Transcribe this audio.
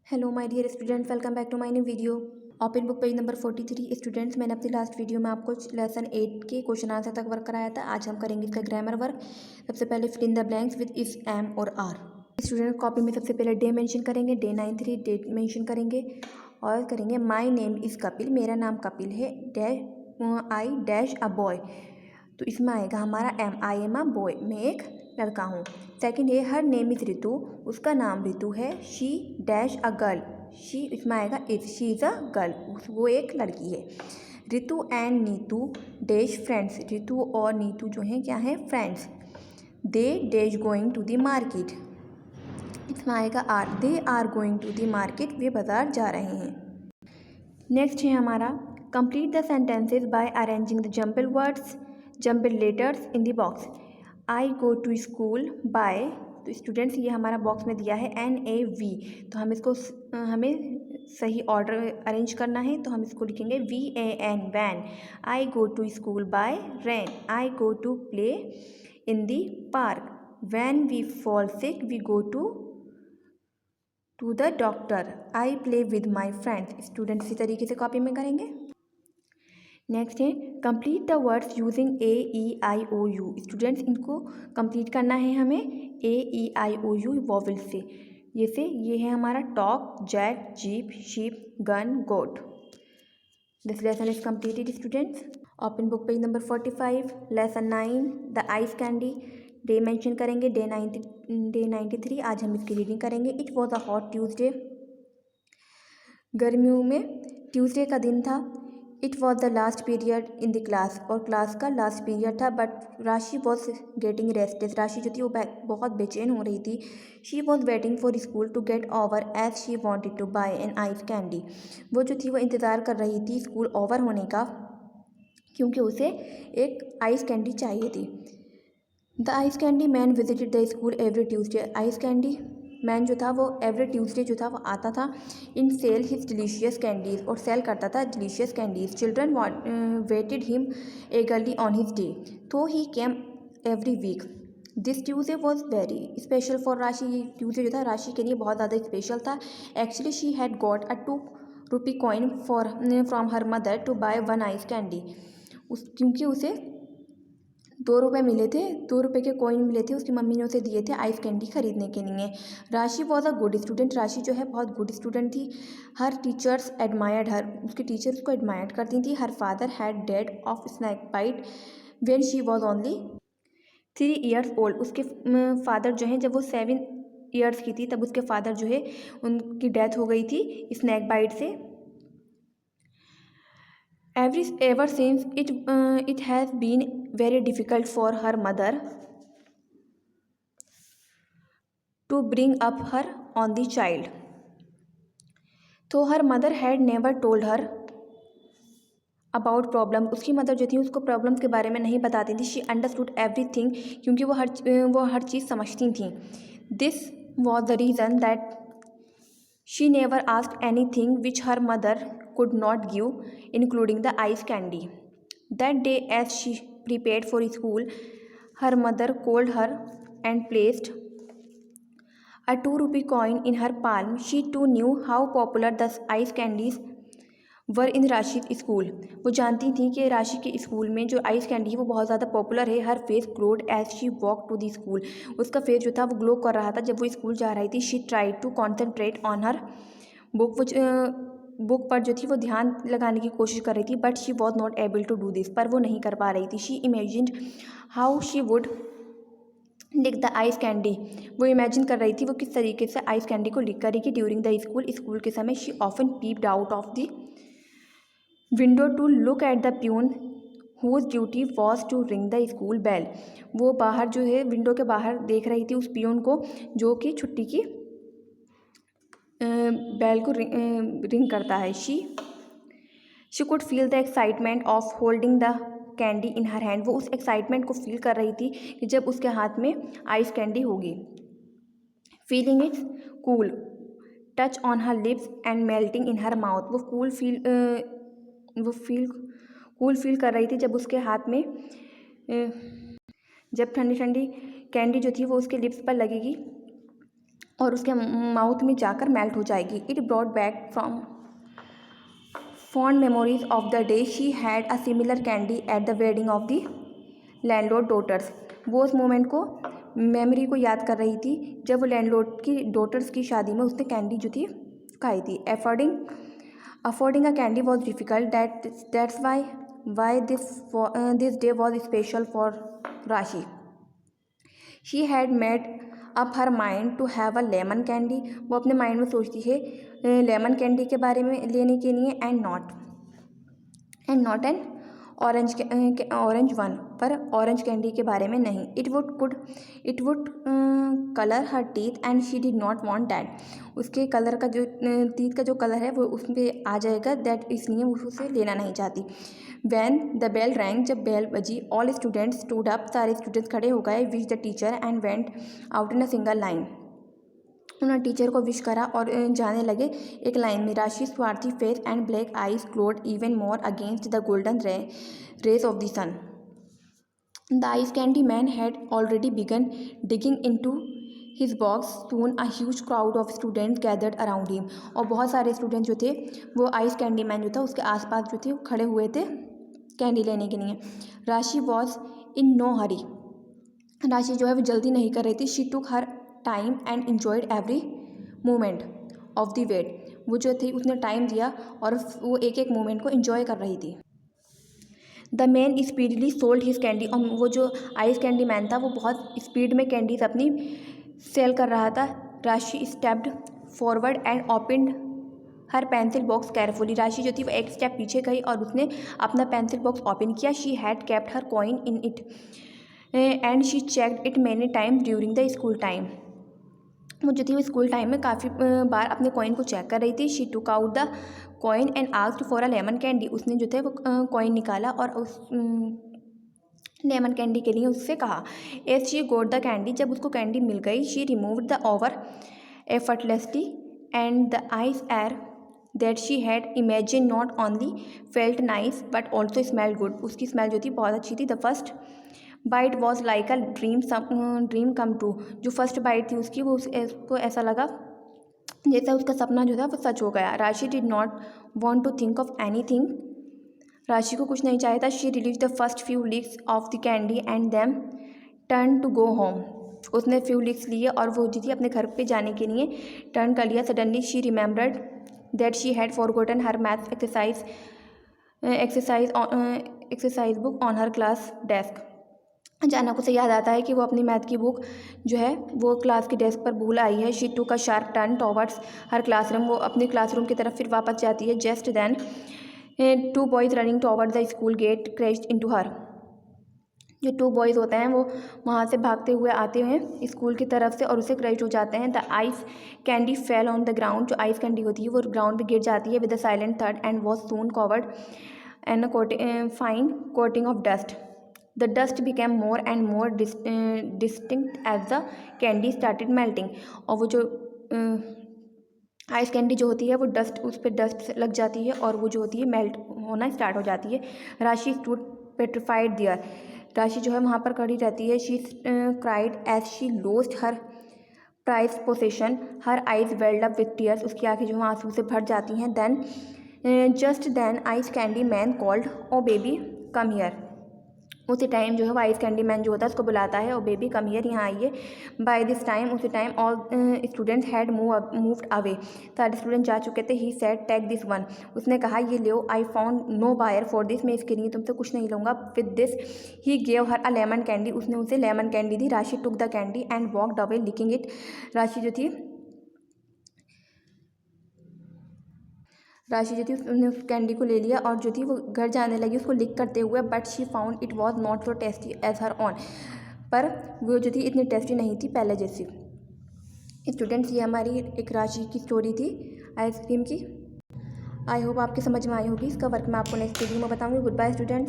Hello my dear students, welcome back to my new video. Open book page number 43। Students, मैंने अपनी last video में आपको lesson 8 के question answer तक work कराया था। आज हम करेंगे इसका ग्रामर वर्क। सबसे पहले fill in the blanks with if, am और आर। स्टूडेंट कॉपी में सबसे पहले डे मेंशन करेंगे, डे 9/3 डेट मेंशन करेंगे और करेंगे माय नेम इज़ कपिल, मेरा नाम कपिल है, dash I dash a boy. तो इसमें आएगा हमारा am, I am a boy, मैं एक लड़का हूँ। सेकंड है हर नेम इज़ ऋतु, उसका नाम ऋतु है। She dash a girl, she इसमें आएगा is, she is a girl, वो एक लड़की है। Ritu and Neetu dash friends, Ritu और नीतू जो हैं क्या हैं, friends. They dash going to the market, इसमें आएगा are, they are going to the market, वे बाजार जा रहे हैं। नेक्स्ट है हमारा complete the sentences by arranging the jumble words, jumble letters in the box. I go to school bye, तो स्टूडेंट्स ये हमारा बॉक्स में दिया है NAV, तो हम इसको हमें सही ऑर्डर अरेंज करना है, तो हम इसको लिखेंगे VAN, when. I go to school by rain, I go to play in the park, when we fall sick we go to the doctor, I play with my friends. Student इसी तरीके से copy में करेंगे। Next है complete the words using AEIOU। Students इनको complete करना है हमें AEIOU वॉवल से। जैसे ये है हमारा talk, jack, jeep, sheep, gun, goat. This lesson is completed students. Open book page number 45, lesson 9 the ice candy. Day mention करेंगे, डे 93। आज हम इसकी रीडिंग करेंगे। It was a hot Tuesday, गर्मियों में ट्यूसडे का दिन था। It was the last period in the class, और क्लास का लास्ट पीरियड था। But Rashi was getting restless, Rashi जो थी वो बहुत बेचैन हो रही थी। She was waiting for school to get over as she wanted to buy an ice candy. वो जो थी वो इंतज़ार कर रही थी स्कूल ओवर होने का, क्योंकि उसे एक आइस कैंडी चाहिए थी। The ice candy man visited the school every Tuesday. Ice candy man जो था वो एवरी ट्यूसडे जो था वो आता था। In sell his delicious candies, और सेल करता था delicious candies. Children waited him eagerly on his day, तो he came every week. This Tuesday was very special for Rashi. ये ट्यूसडे जो था राशि के लिए बहुत ज़्यादा स्पेशल था। Actually she had got a 2 rupee coin from her mother to buy 1 ice candy. क्योंकि उसे 2 रुपये मिले थे, 2 रुपये के कॉइन मिले थे, उसकी मम्मी ने उसे दिए थे आइस कैंडी खरीदने के लिए। राशि वॉज अ गुड स्टूडेंट, राशि जो है बहुत गुड स्टूडेंट थी। हर टीचर्स एडमायर्ड हर, उसके टीचर्स को एडमायर करती थी। Her father had dead of snake bite when she was only 3 years old. उसके फादर जो हैं जब वो 7 ईयर्स की थी तब उसके फादर जो है उनकी डेथ हो गई थी स्नैक बाइट से। Ever since it has been very difficult for her mother to bring up her only child. तो her mother had never told her about problem। उसकी मदर जो थी उसको प्रॉब्लम्स के बारे में नहीं बताती थी। She understood everything, क्योंकि वो हर चीज़ समझती थी। This was the reason that she never asked anything which her mother could not give, including the ice candy. That day, as she prepared for school, her mother called her and placed a 2 rupee coin in her palm. She too knew how popular the ice candies वर इन राशि school. वो जानती थी कि राशि के school में जो ice candy है वो बहुत ज़्यादा पॉपुलर है। Her face glowed as she walk to the school, उसका फेस जो था वो ग्लो कर रहा था जब वो स्कूल जा रही थी। She try to concentrate on her book, book पर जो थी वो ध्यान लगाने की कोशिश कर रही थी। But she was not able to do this, पर वो नहीं कर पा रही थी। She imagined how she would lick the ice candy, वो इमेजिन कर रही थी वो किस तरीके से आइस कैंडी को लिक करेगी। ड्यूरिंग द स्कूल के समय she often peeped out of the window to look at the peon whose duty was to ring the school bell. वो बाहर जो है विंडो के बाहर देख रही थी उस पियून को जो कि छुट्टी की बेल को रिंग करता है। She could feel the excitement of holding the candy in her hand. वो उस एक्साइटमेंट को फील कर रही थी कि जब उसके हाथ में आइस कैंडी होगी। Feeling it's cool touch on her lips and melting in her mouth. वो कूल फील कर रही थी जब उसके हाथ में जब ठंडी ठंडी कैंडी जो थी वो उसके लिप्स पर लगेगी और उसके माउथ में जाकर मेल्ट हो जाएगी। It brought back from fond memories of the day she had a similar candy at the wedding of the landlord daughters. वो उस मोमेंट को मेमोरी को याद कर रही थी जब वो लैंडलॉर्ड की डॉटर्स की शादी में उसने कैंडी जो थी खाई थी। Affording a candy was difficult, that's why this day was special for Rashi. She had made up her mind to have a lemon candy. वो अपने माइंड में सोचती है लेमन कैंडी के बारे में लेने के लिए, and not an orange one, पर ऑरेंज कैंडी के बारे में नहीं। It wood colour her teeth and she did not want that. उसके कलर का जो टीथ का जो कलर है वो उसमें आ जाएगा, दैट इसलिए वो उसे लेना नहीं चाहती। वैन द बेल रैंग, जब बेल बजी, ऑल स्टूडेंट्स स्टूड अप, सारे स्टूडेंट्स खड़े हो गए, wish the teacher and went out in a single line. उन्होंने टीचर को विश करा और जाने लगे एक लाइन में। Rashi swarthy face and black eyes glowed even more against the golden rays of the sun. The ice candy man had already begun digging into his box, soon a huge crowd of students gathered around him. और बहुत सारे student जो थे वो ice candy man जो था उसके आसपास जो थे वो खड़े हुए थे कैंडी लेने के लिए। राशि वॉज इन नो हरी। राशि जो है वो जल्दी नहीं कर रही थी। She took her time and enjoyed every moment of the wait. वो जो थी उसने टाइम दिया और वो एक एक मोमेंट को इन्जॉय कर रही थी। The man speedily sold his candy. और वो जो आइस कैंडी मैन था वो बहुत स्पीड में कैंडीज अपनी सेल कर रहा था। राशि stepped forward and opened her pencil box carefully. राशि जो थी वो एक स्टेप पीछे गई और उसने अपना पेंसिल बॉक्स ओपन किया। She had kept her coin in it and she checked it many times during the school time. वो जो थी वो स्कूल टाइम में काफ़ी बार अपने कॉइन को चेक कर रही थी। She took out the coin and asked for a lemon candy. उसने जो थे वो कॉइन निकाला और उस लेमन कैंडी के लिए उससे कहा। As she got the candy, जब उसको कैंडी मिल गई, she removed the over effortlessly and the ice air that she had imagine not only felt nice but also smelled good. उसकी स्मेल जो थी बहुत अच्छी थी। The first bite was like a dream come true. जो first bite थी उसकी वो उसको ऐसा लगा जैसा उसका सपना जो था वो सच हो गया। Rashi did not want to think of anything. Rashi को कुछ नहीं चाहिए था। She relieve the first few licks of the candy and then turn to go home. उसने फ्यू लीक्स लिए और वो जी थी अपने घर पे जाने के लिए टर्न कर लिया। Suddenly she remembered that she had forgotten her math exercise book on her class desk. अचानक उसे याद आता है कि वो अपनी मैथ की बुक जो है वो क्लास की डेस्क पर भूल आई है। She took a sharp turn towards her classroom. वो अपने क्लासरूम की तरफ फिर वापस जाती है। Just then two boys running toward the school gate crashed into her. जो टू बॉयज़ होते हैं वो वहाँ से भागते हुए आते हैं स्कूल की तरफ से और उसे क्रैश हो जाते हैं। The ice candy fell on the ground. जो आइस कैंडी होती है वो ग्राउंड पे गिर जाती है with a silent third and was soon covered and fine coating of dust. The dust became more and more distinct as the candy started melting। और वो जो आइस कैंडी जो होती है वो डस्ट उस पर डस्ट लग जाती है और वो जो होती है मेल्ट होना स्टार्ट हो जाती है। राशि स्टूड पेट्रिफाइड दियर। राशि जो है वहाँ पर खड़ी रहती है। She cried as she lost her prize possession, her eyes welled up with tears. उसकी आंखें जो है आंसू से भर जाती हैं। Then just then ice candy man called oh baby come here. उसी टाइम जो है वो आइस कैंडी मैन जो होता है उसको बुलाता है और बेबी कम हियर, यहाँ आइए। बाय दिस टाइम, उसी time all students had moved away. सारे स्टूडेंट जा चुके थे। He said take this one. उसने कहा ये लो। I found no buyer for this. मैं इसके लिए तुमसे कुछ नहीं लूँगा। With this he gave her a lemon candy. उसने उसे लेमन कैंडी दी। Rashi took the candy and walked away licking it. Rashi जो थी उसने उस कैंडी को ले लिया और जो थी वो घर जाने लगी उसको लिक करते हुए। But she found it was not so tasty as her own. पर वो जो थी इतनी टेस्टी नहीं थी पहले जैसी। स्टूडेंट्स, ये हमारी एक राशि की स्टोरी थी आइसक्रीम की। आई होप आपके समझ में आई होगी। इसका वर्क मैं आपको नेक्स्ट वीडियो में बताऊँगी। Goodbye students.